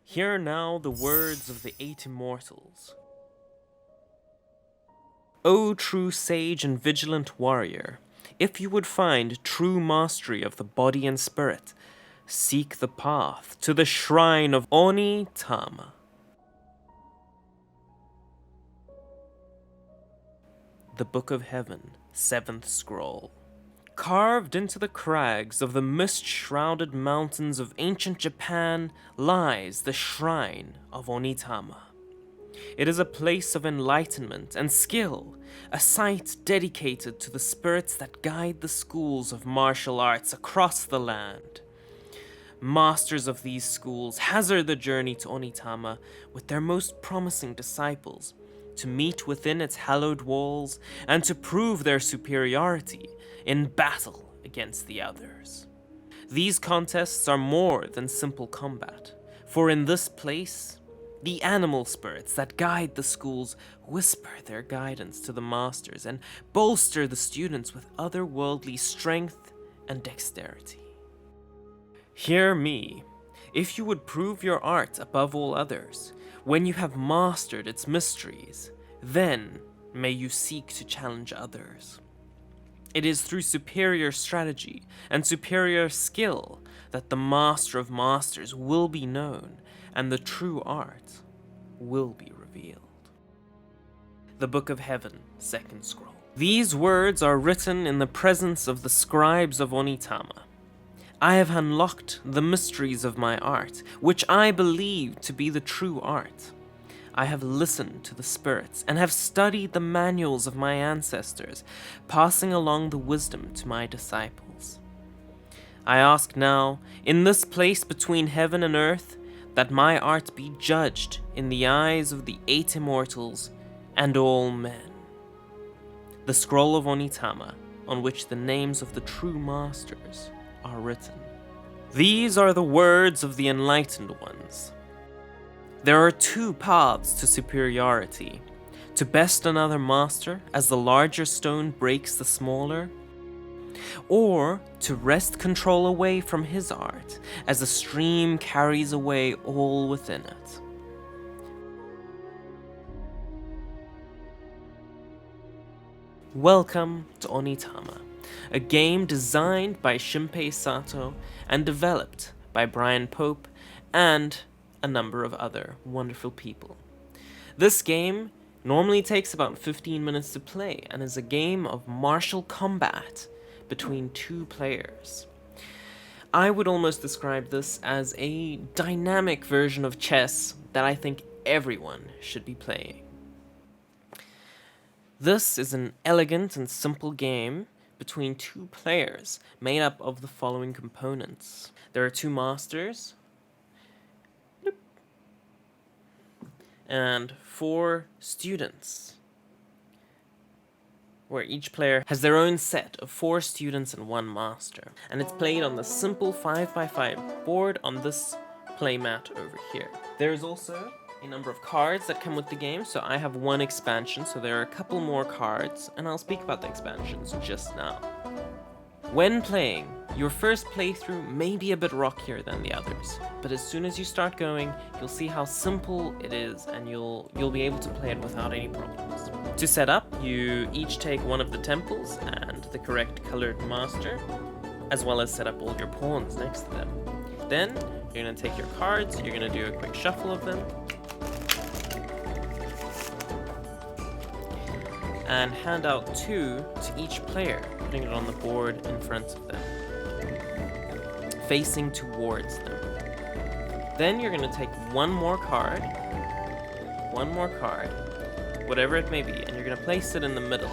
Hear now the words of the 8 immortals. O true sage and vigilant warrior, if you would find true mastery of the body and spirit, seek the path to the shrine of Onitama. The Book of Heaven, 7th Scroll. Carved into the crags of the mist-shrouded mountains of ancient Japan lies the shrine of Onitama. It is a place of enlightenment and skill, a site dedicated to the spirits that guide the schools of martial arts across the land. Masters of these schools hazard the journey to Onitama with their most promising disciples, to meet within its hallowed walls and to prove their superiority in battle against the others. These contests are more than simple combat, for in this place, the animal spirits that guide the schools whisper their guidance to the masters and bolster the students with otherworldly strength and dexterity. Hear me, if you would prove your art above all others, when you have mastered its mysteries, then may you seek to challenge others. It is through superior strategy and superior skill that the Master of Masters will be known and the true art will be revealed. The Book of Heaven, 2nd Scroll. These words are written in the presence of the scribes of Onitama. I have unlocked the mysteries of my art, which I believe to be the true art. I have listened to the spirits and have studied the manuals of my ancestors, passing along the wisdom to my disciples. I ask now, in this place between heaven and earth, that my art be judged in the eyes of the 8 immortals and all men. The Scroll of Onitama, on which the names of the true masters are written. These are the words of the enlightened ones. There are 2 paths to superiority: to best another master as the larger stone breaks the smaller, or to wrest control away from his art as a stream carries away all within it. Welcome to Onitama, a game designed by Shinpei Sato and developed by Brian Pope and a number of other wonderful people. This game normally takes about 15 minutes to play and is a game of martial combat between 2 players. I would almost describe this as a dynamic version of chess that I think everyone should be playing. This is an elegant and simple game between 2 players made up of the following components. There are 2 masters and 4 students, where each player has their own set of 4 students and 1 master, and it's played on the simple 5x5 board on this playmat over here. There's also a number of cards that come with the game, so I have 1 expansion, so there are a couple more cards, and I'll speak about the expansions just now. When playing, your first playthrough may be a bit rockier than the others, but as soon as you start going, you'll see how simple it is and you'll be able to play it without any problems. To set up, you each take one of the temples and the correct colored master, as well as set up all your pawns next to them. Then, you're going to take your cards, you're going to do a quick shuffle of them, and hand out 2 to each player, putting it on the board in front of them, facing towards them. Then you're going to take one more card, whatever it may be, and you're going to place it in the middle.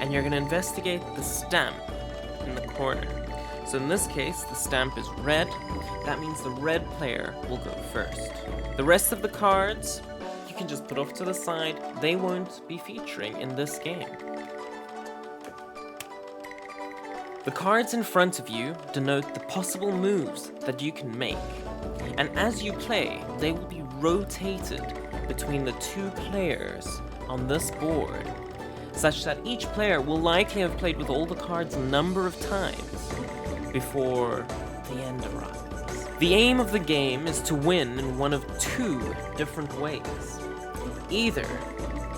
And you're going to investigate the stamp in the corner. So in this case, the stamp is red. That means the red player will go first. The rest of the cards you can just put off to the side. They won't be featuring in this game. The cards in front of you denote the possible moves that you can make, and as you play, they will be rotated between the 2 players on this board, such that each player will likely have played with all the cards a number of times before the end arrives. The aim of the game is to win in one of two different ways. Either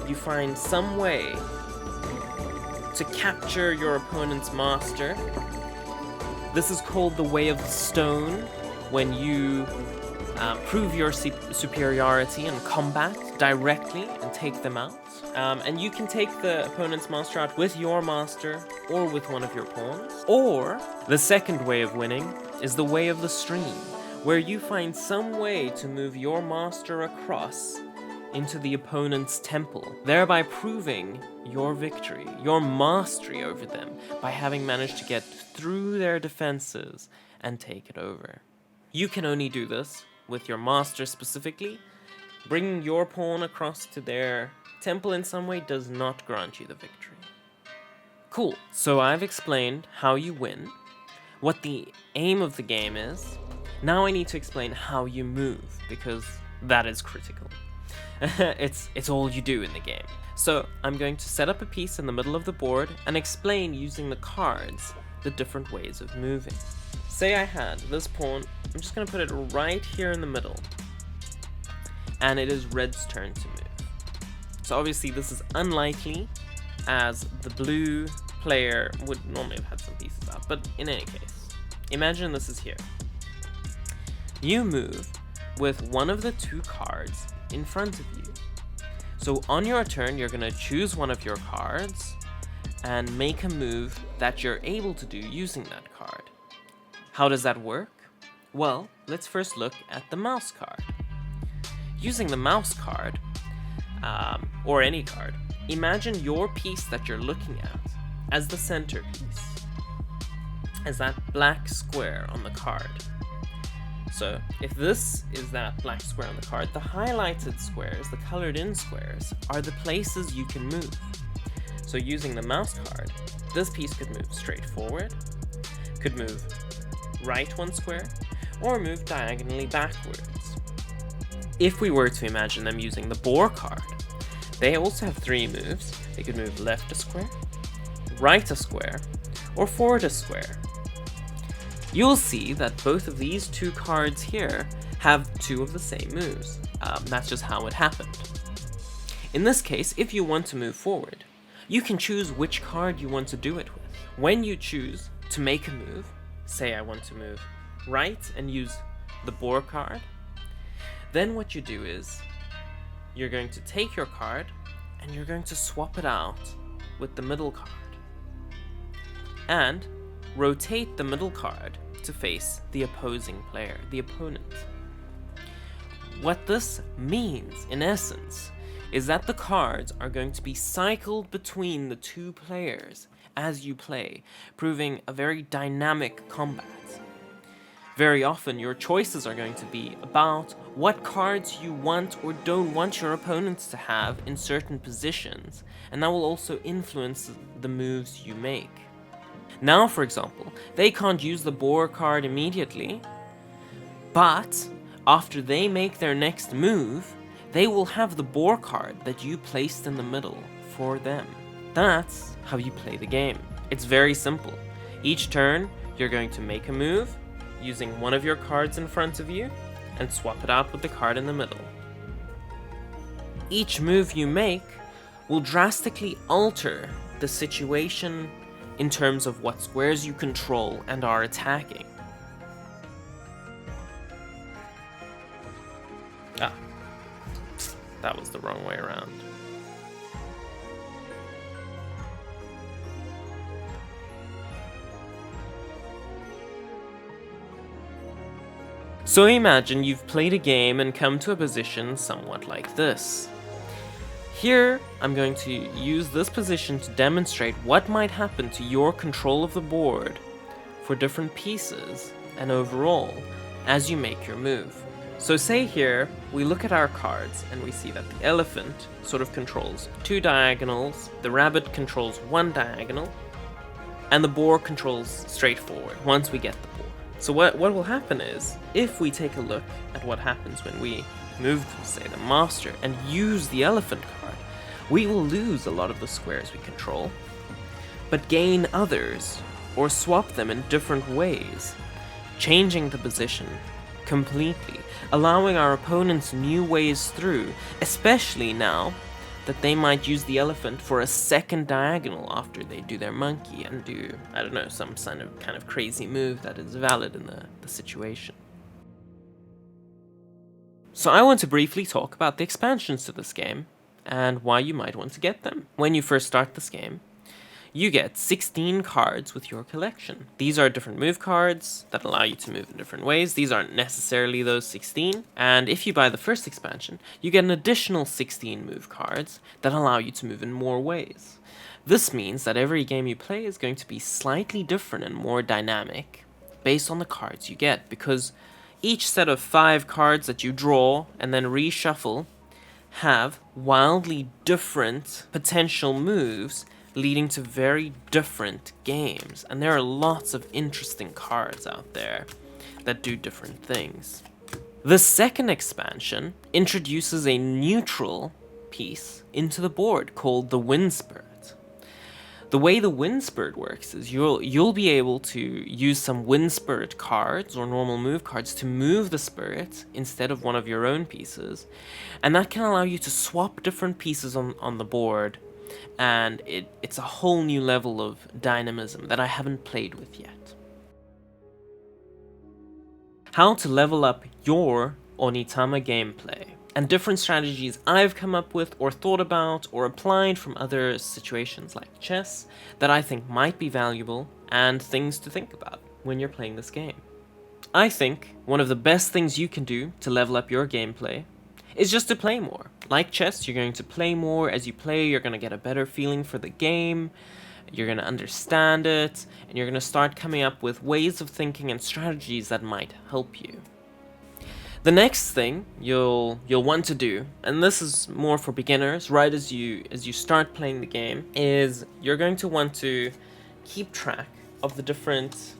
you find some way to capture your opponent's master. This is called the Way of the Stone, when you prove your superiority in combat directly and take them out. And you can take the opponent's master out with your master or with one of your pawns. Or the second way of winning is the Way of the Stream, where you find some way to move your master across into the opponent's temple, thereby proving your victory, your mastery over them, by having managed to get through their defenses and take it over. You can only do this with your master specifically. Bringing your pawn across to their temple in some way does not grant you the victory. Cool, so I've explained how you win, what the aim of the game is. Now I need to explain how you move, because that is critical. It's all you do in the game. So I'm going to set up a piece in the middle of the board and explain using the cards the different ways of moving. Say I had this pawn, I'm just going to put it right here in the middle, and it is red's turn to move. So obviously this is unlikely, as the blue player would normally have had some pieces out, but in any case, imagine this is here. You move with one of the two cards in front of you. So on your turn, you're going to choose one of your cards and make a move that you're able to do using that card. How does that work? Well, let's first look at the mouse card. Using the mouse card, or any card, imagine your piece that you're looking at as the centerpiece, as that black square on the card. So if this is that black square on the card, the highlighted squares, the colored in squares, are the places you can move. So using the mouse card, this piece could move straight forward, could move right one square, or move diagonally backwards. If we were to imagine them using the boar card, they also have three moves. They could move left a square, right a square, or forward a square. You'll see that both of these two cards here have two of the same moves. That's just how it happened. In this case, if you want to move forward, you can choose which card you want to do it with. When you choose to make a move, say I want to move right and use the boar card, then what you do is you're going to take your card and you're going to swap it out with the middle card and rotate the middle card to face the opposing player, the opponent. What this means, in essence, is that the cards are going to be cycled between the two players as you play, proving a very dynamic combat. Very often, your choices are going to be about what cards you want or don't want your opponents to have in certain positions, and that will also influence the moves you make. Now, for example, they can't use the boar card immediately, but after they make their next move, they will have the boar card that you placed in the middle for them. That's how you play the game. It's very simple. Each turn, you're going to make a move using one of your cards in front of you and swap it out with the card in the middle. Each move you make will drastically alter the situation in terms of what squares you control and are attacking. That was the wrong way around. So imagine you've played a game and come to a position somewhat like this. Here, I'm going to use this position to demonstrate what might happen to your control of the board for different pieces and overall as you make your move. So say here, we look at our cards and we see that the elephant sort of controls two diagonals, the rabbit controls one diagonal, and the boar controls straight forward once we get the boar. So what will happen is, if we take a look at what happens when we move, say, the master and use the elephant card, we will lose a lot of the squares we control, but gain others, or swap them in different ways, changing the position completely, allowing our opponents new ways through, especially now that they might use the elephant for a second diagonal after they do their monkey and do, I don't know, some kind of crazy move that is valid in the situation. So I want to briefly talk about the expansions to this game and why you might want to get them. When you first start this game, you get 16 cards with your collection. These are different move cards that allow you to move in different ways. These aren't necessarily those 16. And if you buy the first expansion, you get an additional 16 move cards that allow you to move in more ways. This means that every game you play is going to be slightly different and more dynamic based on the cards you get, because each set of 5 cards that you draw and then reshuffle have wildly different potential moves leading to very different games. And there are lots of interesting cards out there that do different things. The second expansion introduces a neutral piece into the board called the Wind Spirit. The way the Wind Spirit works is you'll be able to use some Wind Spirit cards or normal move cards to move the spirit instead of one of your own pieces, and that can allow you to swap different pieces on the board, and it's a whole new level of dynamism that I haven't played with yet. How to level up your Onitama gameplay, and different strategies I've come up with or thought about or applied from other situations like chess that I think might be valuable, and things to think about when you're playing this game. I think one of the best things you can do to level up your gameplay is just to play more. Like chess, you're going to play more. As you play, you're going to get a better feeling for the game, you're going to understand it, and you're going to start coming up with ways of thinking and strategies that might help you. The next thing you'll want to do, and this is more for beginners, right as you start playing the game, is you're going to want to keep track of the different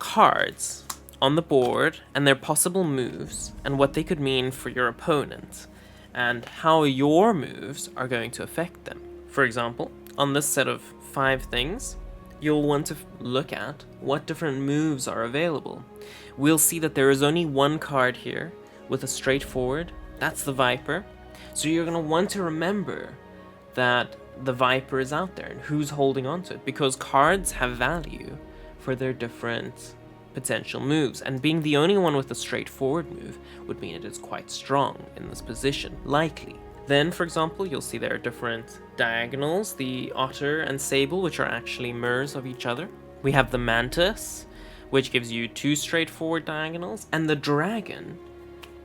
cards on the board and their possible moves and what they could mean for your opponent and how your moves are going to affect them. For example, on this set of 5 things, you'll want to look at what different moves are available. We'll see that there is only one card here with a straightforward, that's the Viper. So you're going to want to remember that the Viper is out there and who's holding on to it, because cards have value for their different potential moves, and being the only one with a straightforward move would mean it is quite strong in this position, likely. Then, for example, you'll see there are different diagonals, the Otter and Sable, which are actually mirrors of each other. We have the Mantis, which gives you 2 straightforward diagonals, and the Dragon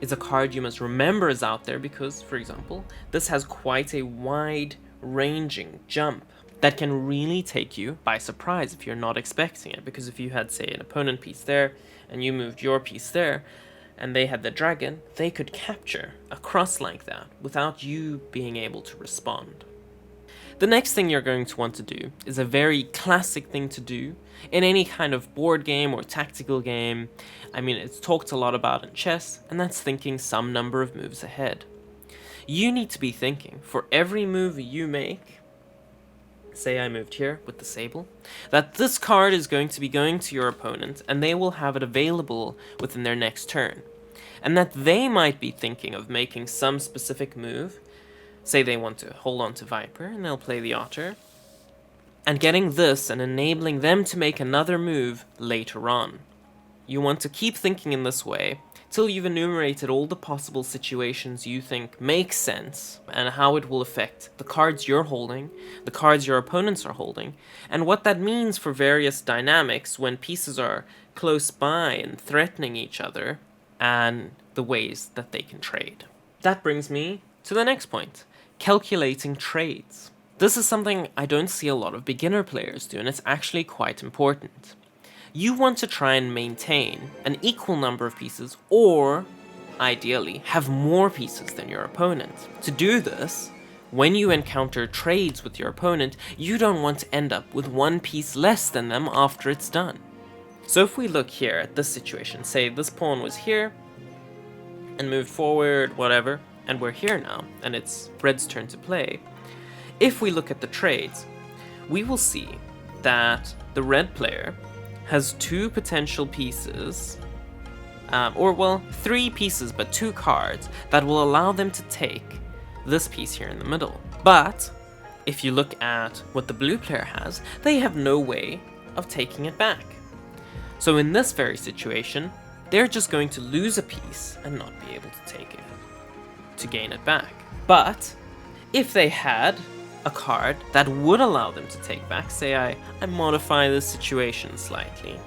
is a card you must remember is out there because, for example, this has quite a wide-ranging jump that can really take you by surprise if you're not expecting it, because if you had, say, an opponent piece there, and you moved your piece there, and they had the dragon, they could capture a cross like that without you being able to respond. The next thing you're going to want to do is a very classic thing to do in any kind of board game or tactical game. I mean, it's talked a lot about in chess, and that's thinking some number of moves ahead. You need to be thinking for every move you make, say I moved here with the Sable, that this card is going to be going to your opponent and they will have it available within their next turn. And that they might be thinking of making some specific move. Say they want to hold on to Viper and they'll play the Otter. And getting this and enabling them to make another move later on. You want to keep thinking in this way till you've enumerated all the possible situations you think make sense and how it will affect the cards you're holding, the cards your opponents are holding, and what that means for various dynamics when pieces are close by and threatening each other, and the ways that they can trade. That brings me to the next point, calculating trades. This is something I don't see a lot of beginner players do, and it's actually quite important. You want to try and maintain an equal number of pieces, or, ideally, have more pieces than your opponent. To do this, when you encounter trades with your opponent, you don't want to end up with one piece less than them after it's done. So if we look here at this situation, say this pawn was here, and moved forward, whatever, and we're here now, and it's red's turn to play. If we look at the trades, we will see that the red player has 2 potential pieces, or well, 3 pieces, but 2 cards that will allow them to take this piece here in the middle. But if you look at what the blue player has, they have no way of taking it back. So in this very situation, they're just going to lose a piece and not be able to take it, to gain it back. But if they had a card that would allow them to take back, say I modify this situation slightly,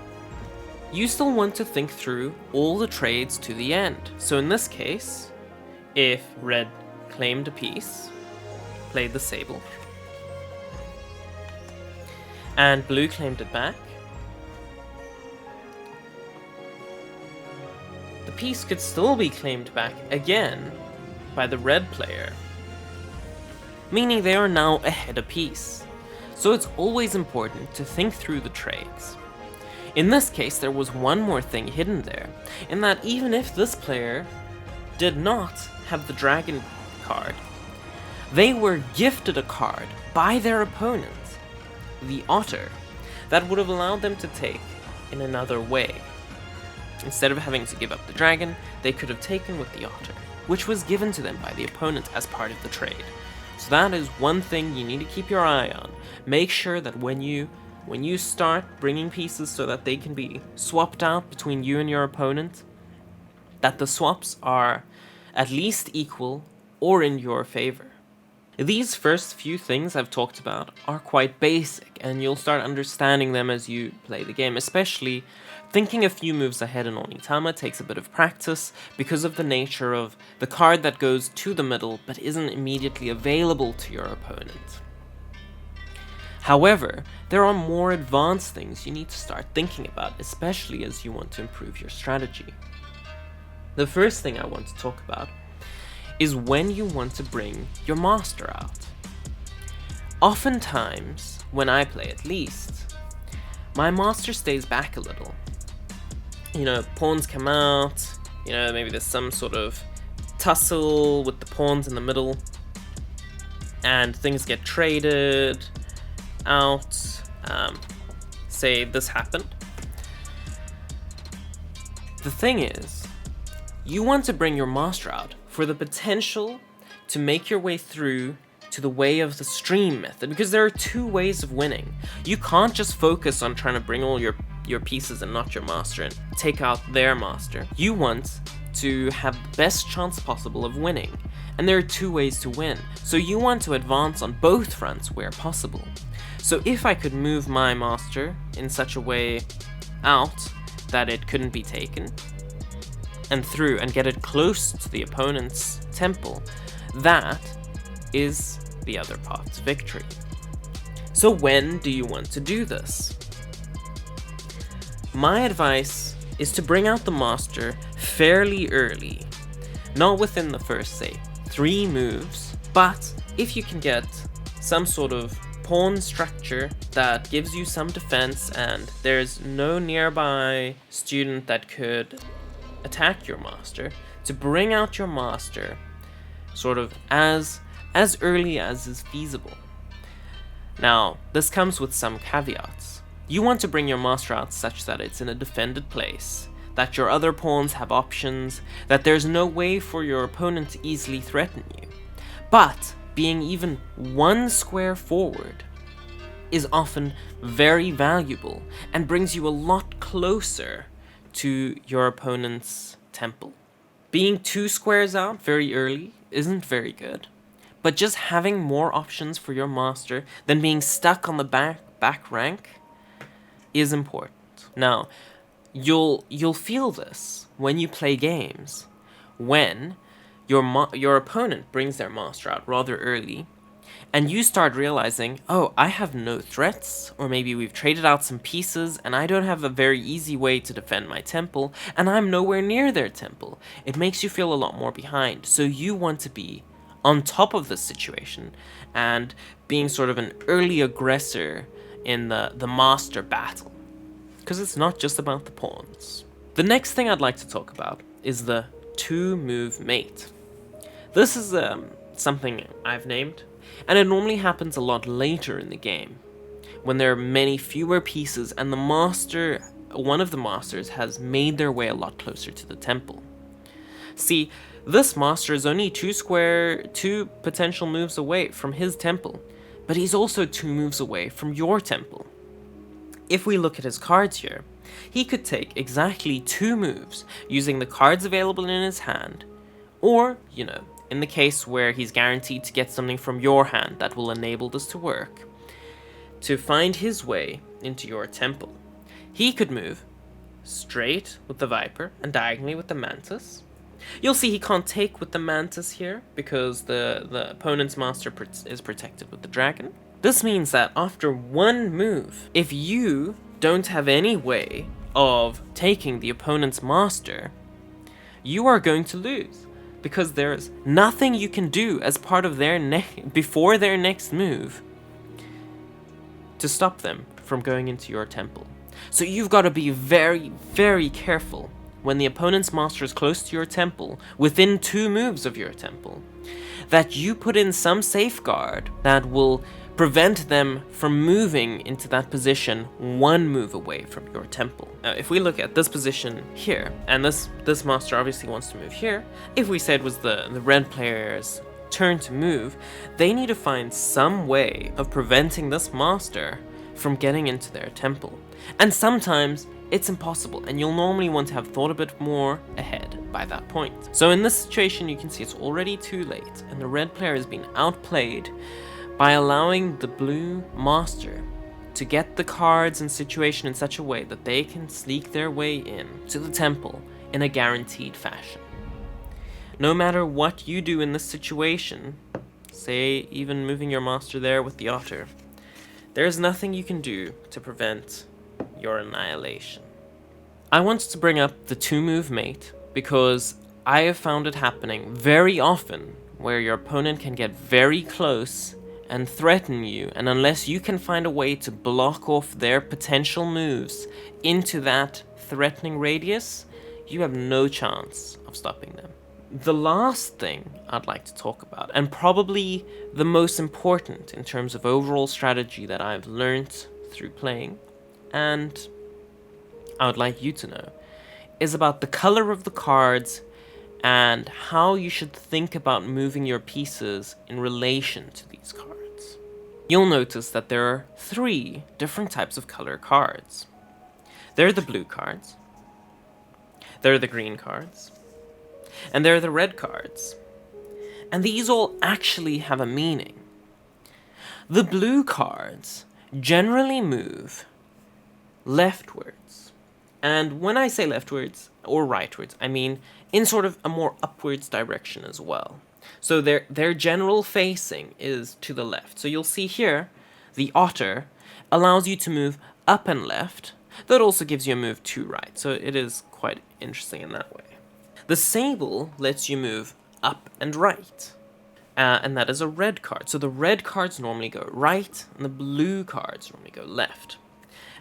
you still want to think through all the trades to the end. So in this case, if red claimed a piece, played the sable, and blue claimed it back, the piece could still be claimed back again by the red player, meaning they are now ahead a piece. So it's always important to think through the trades. In this case, there was one more thing hidden there, in that even if this player did not have the dragon card, they were gifted a card by their opponent, the otter, that would have allowed them to take in another way. Instead of having to give up the dragon, they could have taken with the otter, which was given to them by the opponent as part of the trade. So that is one thing you need to keep your eye on. Make sure that when you start bringing pieces so that they can be swapped out between you and your opponent, that the swaps are at least equal or in your favor. These first few things I've talked about are quite basic, and you'll start understanding them as you play the game, especially thinking a few moves ahead in Onitama takes a bit of practice because of the nature of the card that goes to the middle but isn't immediately available to your opponent. However, there are more advanced things you need to start thinking about, especially as you want to improve your strategy. The first thing I want to talk about is when you want to bring your master out. Oftentimes, when I play at least, my master stays back a little. You know, pawns come out, you know, maybe there's some sort of tussle with the pawns in the middle, and things get traded out. Say this happened. The thing is, you want to bring your master out for the potential to make your way through to the way of the stream method, because there are 2 ways of winning. You can't just focus on trying to bring all your pieces and not your master and take out their master. You want to have the best chance possible of winning, and there are 2 ways to win. So you want to advance on both fronts where possible. So if I could move my master in such a way out that it couldn't be taken, and through and get it close to the opponent's temple, that is the other path to victory. So when do you want to do this? My advice is to bring out the master fairly early, not within the first, say, 3 moves, but if you can get some sort of pawn structure that gives you some defense and there's no nearby student that could attack your master, to bring out your master sort of as early as is feasible. Now, this comes with some caveats. You want to bring your master out such that it's in a defended place, that your other pawns have options, that there's no way for your opponent to easily threaten you. But being even 1 square forward is often very valuable and brings you a lot closer to your opponent's temple. Being 2 squares out very early isn't very good, but just having more options for your master than being stuck on the back rank is important. Now, you'll feel this when you play games, when your opponent brings their master out rather early, and you start realizing, oh, I have no threats, or maybe we've traded out some pieces, and I don't have a very easy way to defend my temple, and I'm nowhere near their temple. It makes you feel a lot more behind, so you want to be on top of the situation, and being sort of an early aggressor in the master battle, because it's not just about the pawns. The next thing I'd like to talk about is the 2-move mate. This is something I've named, and it normally happens a lot later in the game, when there are many fewer pieces and one of the masters has made their way a lot closer to the temple. See, this master is only two potential moves away from his temple, but he's also 2 moves away from your temple. If we look at his cards here, he could take exactly 2 moves using the cards available in his hand, or, in the case where he's guaranteed to get something from your hand that will enable this to work, to find his way into your temple. He could move straight with the Viper and diagonally with the Mantis. You'll see he can't take with the Mantis here because the opponent's master is protected with the Dragon. This means that after 1 move, if you don't have any way of taking the opponent's master, you are going to lose, because there's nothing you can do as part of before their next move to stop them from going into your temple. So you've got to be very, very careful when the opponent's master is close to your temple, within 2 moves of your temple, that you put in some safeguard that will prevent them from moving into that position 1 move away from your temple. Now, if we look at this position here, and this master obviously wants to move here, if we said it was the red player's turn to move, they need to find some way of preventing this master from getting into their temple. And sometimes it's impossible, and you'll normally want to have thought a bit more ahead by that point. So in this situation, you can see it's already too late, and the red player has been outplayed by allowing the blue master to get the cards and situation in such a way that they can sneak their way in to the temple in a guaranteed fashion. No matter what you do in this situation, say even moving your master there with the otter, there's nothing you can do to prevent your annihilation. I wanted to bring up the 2-move mate because I have found it happening very often where your opponent can get very close and threaten you, and unless you can find a way to block off their potential moves into that threatening radius, you have no chance of stopping them. The last thing I'd like to talk about, and probably the most important in terms of overall strategy that I've learned through playing, and I would like you to know, is about the color of the cards and how you should think about moving your pieces in relation to these cards. You'll notice that there are 3 different types of color cards. There are the blue cards, there are the green cards, and there are the red cards. And these all actually have a meaning. The blue cards generally move leftwards. And when I say leftwards or rightwards, I mean in sort of a more upwards direction as well. So their general facing is to the left. So you'll see here, the otter allows you to move up and left. That also gives you a move to right. So it is quite interesting in that way. The sable lets you move up and right. And that is a red card. So the red cards normally go right, and the blue cards normally go left.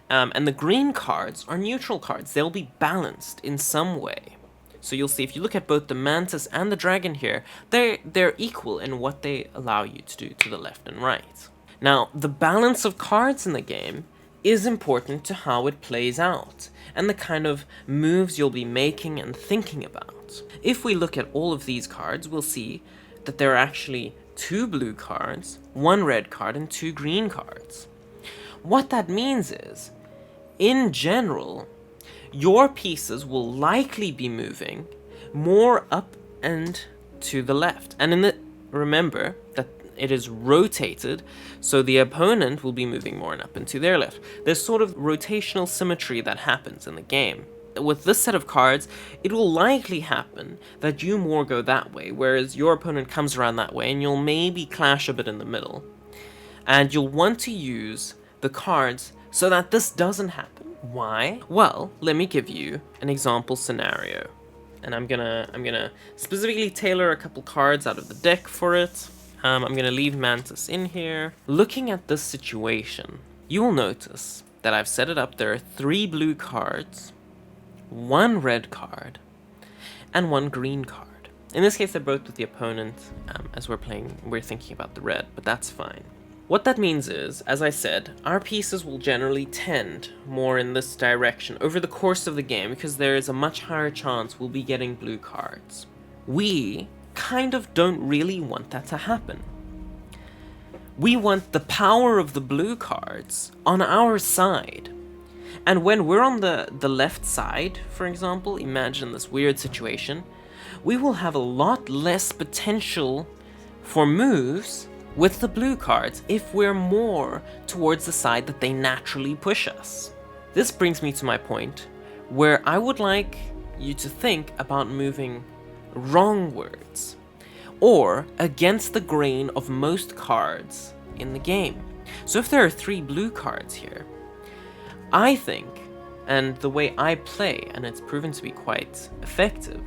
And the green cards are neutral cards. They'll be balanced in some way. So you'll see if you look at both the Mantis and the Dragon here, they're equal in what they allow you to do to the left and right. Now, the balance of cards in the game is important to how it plays out, and the kind of moves you'll be making and thinking about. If we look at all of these cards, we'll see that there are actually 2 blue cards, 1 red card, and 2 green cards. What that means is, in general, your pieces will likely be moving more up and to the left. And remember that it is rotated, so the opponent will be moving more and up and to their left. There's sort of rotational symmetry that happens in the game. With this set of cards, it will likely happen that you more go that way, whereas your opponent comes around that way, and you'll maybe clash a bit in the middle. And you'll want to use the cards so that this doesn't happen. Why? Well, let me give you an example scenario. And I'm gonna specifically tailor a couple cards out of the deck for it. I'm gonna leave Mantis in here. Looking at this situation, you will notice that I've set it up. There are 3 blue cards, 1 red card, and 1 green card. In this case, they're both with the opponent. As we're thinking about the red, but that's fine. What that means is, as I said, our pieces will generally tend more in this direction over the course of the game because there is a much higher chance we'll be getting blue cards. We kind of don't really want that to happen. We want the power of the blue cards on our side. And when we're on the left side, for example, imagine this weird situation, we will have a lot less potential for moves with the blue cards if we're more towards the side that they naturally push us. This brings me to my point, where I would like you to think about moving wrongwards, or against the grain of most cards in the game. So if there are 3 blue cards here, I think, and the way I play, and it's proven to be quite effective,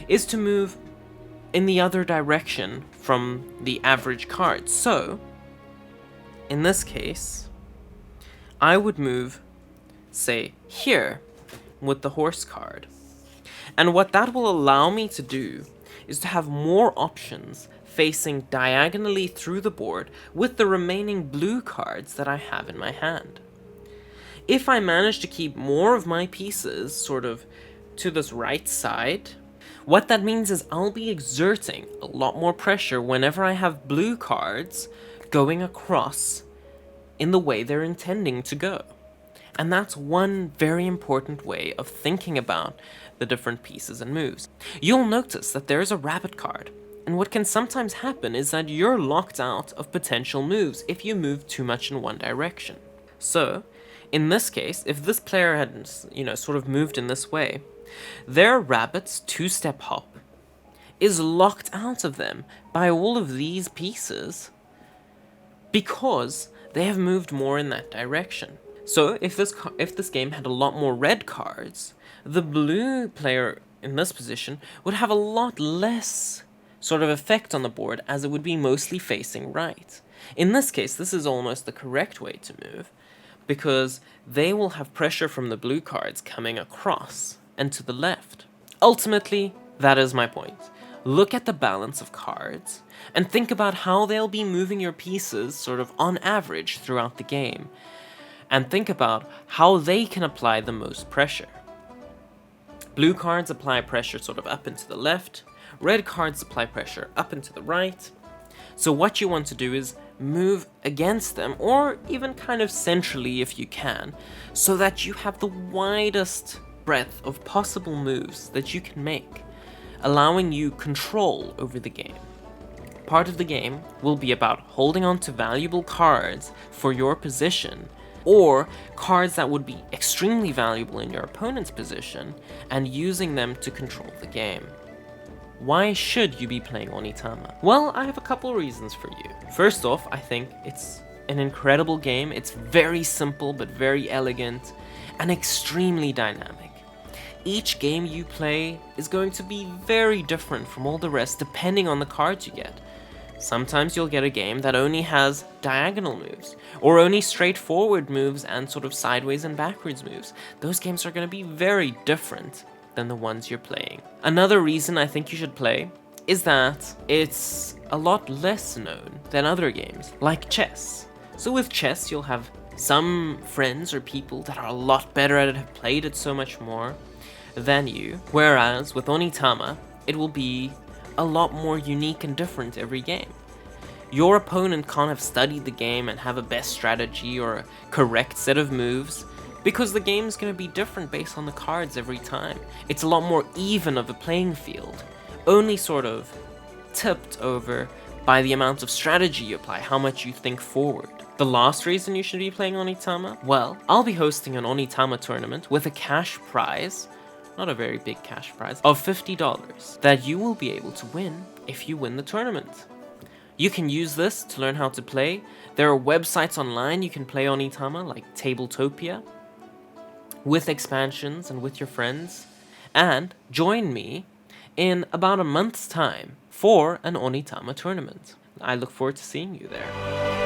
is to move in the other direction from the average card. So, in this case, I would move, say, here, with the horse card. And what that will allow me to do is to have more options facing diagonally through the board with the remaining blue cards that I have in my hand. If I manage to keep more of my pieces sort of to this right side, what that means is I'll be exerting a lot more pressure whenever I have blue cards going across in the way they're intending to go. And that's one very important way of thinking about the different pieces and moves. You'll notice that there's a rabbit card, and what can sometimes happen is that you're locked out of potential moves if you move too much in one direction. So, in this case, if this player had, sort of moved in this way, their rabbit's 2-step hop is locked out of them by all of these pieces because they have moved more in that direction. So if this game had a lot more red cards, the blue player in this position would have a lot less sort of effect on the board, as it would be mostly facing right. In this case, this is almost the correct way to move, because they will have pressure from the blue cards coming across and to the left. Ultimately, that is my point. Look at the balance of cards, and think about how they'll be moving your pieces sort of on average throughout the game, and think about how they can apply the most pressure. Blue cards apply pressure sort of up and to the left, red cards apply pressure up and to the right. So what you want to do is move against them, or even kind of centrally if you can, so that you have the widest breadth of possible moves that you can make, allowing you control over the game. Part of the game will be about holding on to valuable cards for your position, or cards that would be extremely valuable in your opponent's position, and using them to control the game. Why should you be playing Onitama? Well, I have a couple reasons for you. First off, I think it's an incredible game. It's very simple but very elegant and extremely dynamic. Each game you play is going to be very different from all the rest depending on the cards you get. Sometimes you'll get a game that only has diagonal moves, or only straightforward moves and sort of sideways and backwards moves. Those games are going to be very different than the ones you're playing. Another reason I think you should play is that it's a lot less known than other games, like chess. So with chess, you'll have some friends or people that are a lot better at it, have played it so much more than you, whereas with Onitama, it will be a lot more unique and different every game. Your opponent can't have studied the game and have a best strategy or a correct set of moves, because the game's going to be different based on the cards every time. It's a lot more even of a playing field, only sort of tipped over by the amount of strategy you apply, how much you think forward. The last reason you should be playing Onitama? Well, I'll be hosting an Onitama tournament with a cash prize, not a very big cash prize, of $50 that you will be able to win if you win the tournament. You can use this to learn how to play. There are websites online you can play Onitama, like Tabletopia, with expansions and with your friends. And join me in about a month's time for an Onitama tournament. I look forward to seeing you there.